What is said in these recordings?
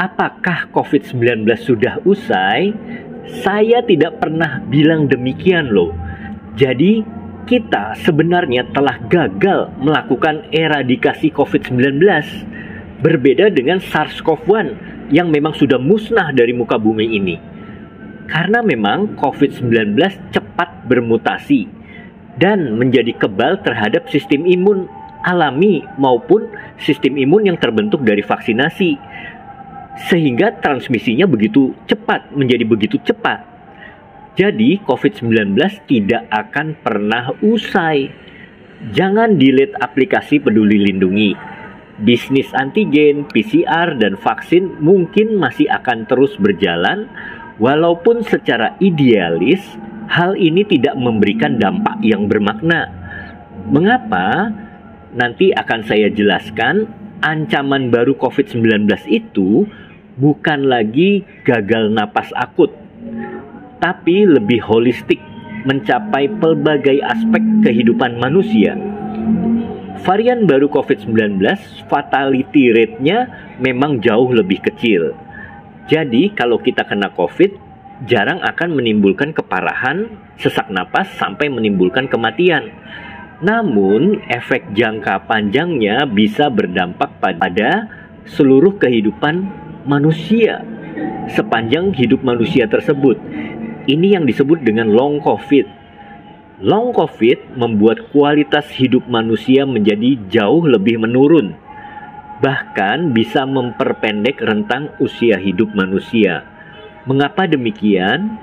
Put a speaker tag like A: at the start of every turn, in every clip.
A: Apakah COVID-19 sudah usai? Saya tidak pernah bilang demikian loh. Jadi kita sebenarnya telah gagal melakukan eradikasi COVID-19. Berbeda dengan SARS-CoV-1 yang memang sudah musnah dari muka bumi ini. Karena memang COVID-19 cepat bermutasi dan menjadi kebal terhadap sistem imun alami maupun sistem imun yang terbentuk dari vaksinasi. Sehingga transmisinya menjadi begitu cepat. Jadi COVID-19 tidak akan pernah usai. Jangan delete aplikasi Peduli Lindungi. Bisnis antigen, PCR, dan vaksin mungkin masih akan terus berjalan, walaupun secara idealis hal ini tidak memberikan dampak yang bermakna. Mengapa? Nanti akan saya jelaskan. Ancaman baru COVID-19 itu bukan lagi gagal napas akut, tapi lebih holistik, mencapai pelbagai aspek kehidupan manusia. Varian baru COVID-19, fatality rate-nya memang jauh lebih kecil. Jadi kalau kita kena COVID, jarang akan menimbulkan keparahan, sesak napas, sampai menimbulkan kematian. Namun, efek jangka panjangnya bisa berdampak pada seluruh kehidupan manusia sepanjang hidup manusia tersebut. Ini yang disebut dengan long COVID. Long COVID membuat kualitas hidup manusia menjadi jauh lebih menurun. Bahkan bisa memperpendek rentang usia hidup manusia. Mengapa demikian?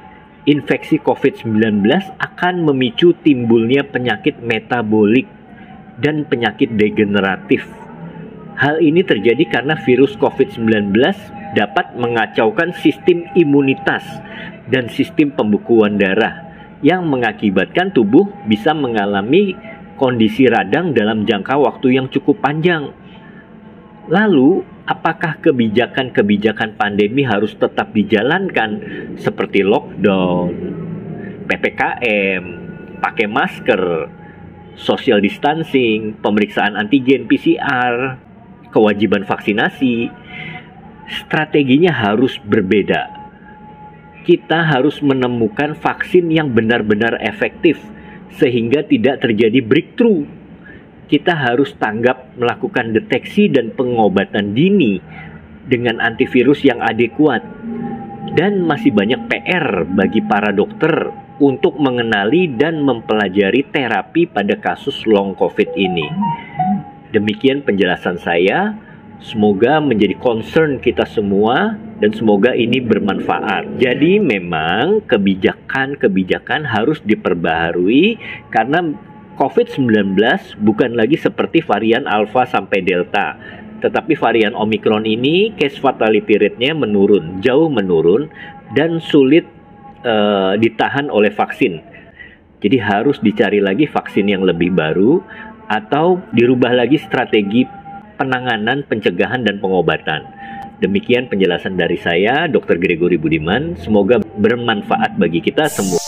A: Infeksi COVID-19 akan memicu timbulnya penyakit metabolik dan penyakit degeneratif. Hal ini terjadi karena virus COVID-19 dapat mengacaukan sistem imunitas dan sistem pembekuan darah yang mengakibatkan tubuh bisa mengalami kondisi radang dalam jangka waktu yang cukup panjang. Lalu, apakah kebijakan-kebijakan pandemi harus tetap dijalankan seperti lockdown, PPKM, pakai masker, social distancing, pemeriksaan antigen PCR, kewajiban vaksinasi? Strateginya harus berbeda. Kita harus menemukan vaksin yang benar-benar efektif sehingga tidak terjadi breakthrough. Kita harus tanggap melakukan deteksi dan pengobatan dini dengan antivirus yang adekuat. Dan masih banyak PR bagi para dokter untuk mengenali dan mempelajari terapi pada kasus long COVID ini. Demikian penjelasan saya. Semoga menjadi concern kita semua dan semoga ini bermanfaat. Jadi memang kebijakan harus diperbaharui karena COVID-19 bukan lagi seperti varian Alpha sampai Delta. Tetapi varian Omicron ini case fatality rate-nya menurun, jauh menurun dan sulit ditahan oleh vaksin. Jadi harus dicari lagi vaksin yang lebih baru atau dirubah lagi strategi penanganan, pencegahan, dan pengobatan. Demikian penjelasan dari saya, Dr. Gregory Budiman. Semoga bermanfaat bagi kita semua.